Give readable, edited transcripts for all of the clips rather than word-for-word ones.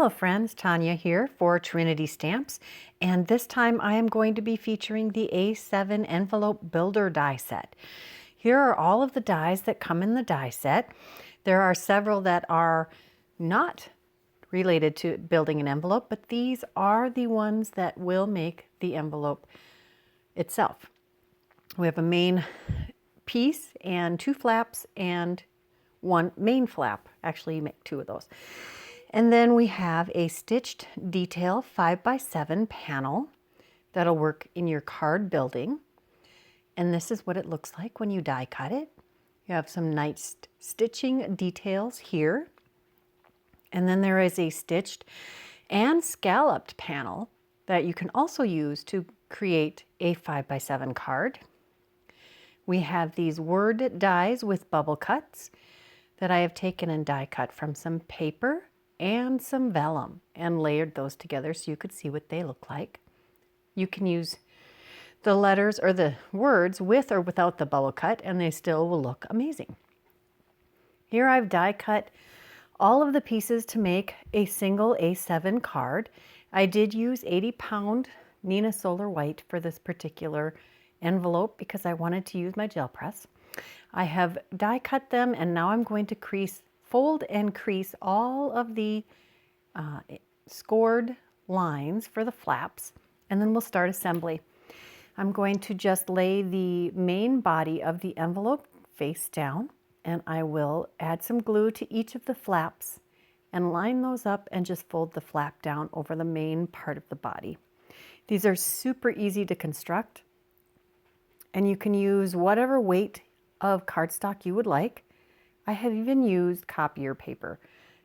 Hello friends, Tanya here for Trinity Stamps, and this time I am going to be featuring the A7 Envelope Builder die set. Here are all of the dies that come in the die set. There are several that are not related to building an envelope, but these are the ones that will make the envelope itself. We have a main piece and two flaps and one main flap. Actually, you make two of those. And then we have a stitched detail 5x7 panel that'll work in your card building. And this is what it looks like when you die cut it. You have some nice stitching details here. And then there is a stitched and scalloped panel that you can also use to create a 5x7 card. We have these word dies with bubble cuts that I have taken and die cut from some paper and some vellum and layered those together so you could see what they look like. You can use the letters or the words with or without the bubble cut and they still will look amazing. Here I've die cut all of the pieces to make a single A7 card. I did use 80-pound Neenah Solar White for this particular envelope because I wanted to use my gel press. I have die cut them and now I'm going to fold and crease all of the scored lines for the flaps, and then we'll start assembly. I'm going to just lay the main body of the envelope face down, and I will add some glue to each of the flaps and line those up and just fold the flap down over the main part of the body. These are super easy to construct, and you can use whatever weight of cardstock you would like. I have even used copier paper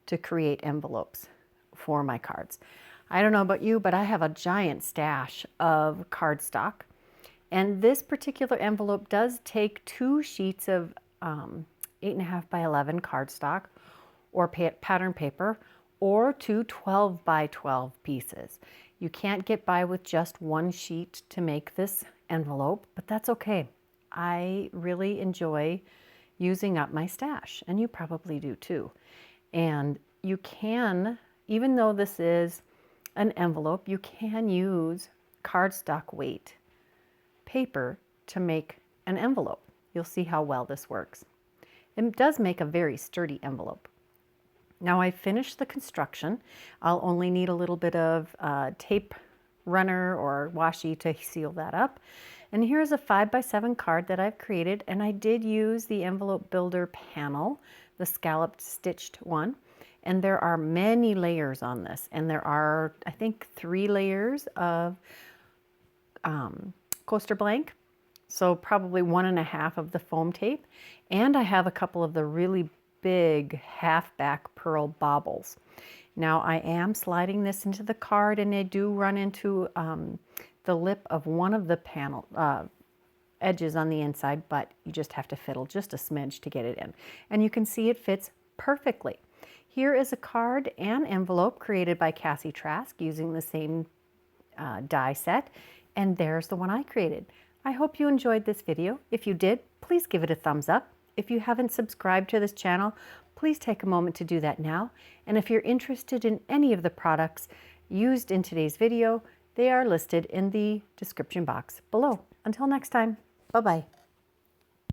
to create envelopes for my cards. I don't know about you, but I have a giant stash of cardstock. And this particular envelope does take 2 sheets of 8.5 by 11 cardstock or pattern paper, or 2 12 by 12 pieces. You can't get by with just 1 sheet to make this envelope, but that's okay. I really enjoy using up my stash, and you probably do too. And you can, even though this is an envelope, you can use cardstock weight paper to make an envelope. You'll see how well this works. It does make a very sturdy envelope. Now I finished the construction. I'll only need a little bit of tape runner or washi to seal that up. And here's a 5x7 card that I've created, and I did use the envelope builder panel, the scalloped stitched one. And there are many layers on this, and there are, I think, 3 layers of coaster blank, so probably 1.5 of the foam tape. And I have a couple of the really big half-back pearl baubles. Now I am sliding this into the card, and I do run into the lip of one of the panel edges on the inside, but you just have to fiddle just a smidge to get it in. And you can see it fits perfectly. Here is a card and envelope created by Cassie Trask using the same die set, and there's the one I created. I hope you enjoyed this video. If you did, please give it a thumbs up. If you haven't subscribed to this channel, please take a moment to do that now. And if you're interested in any of the products used in today's video, they are listed in the description box below. Until next time, bye-bye.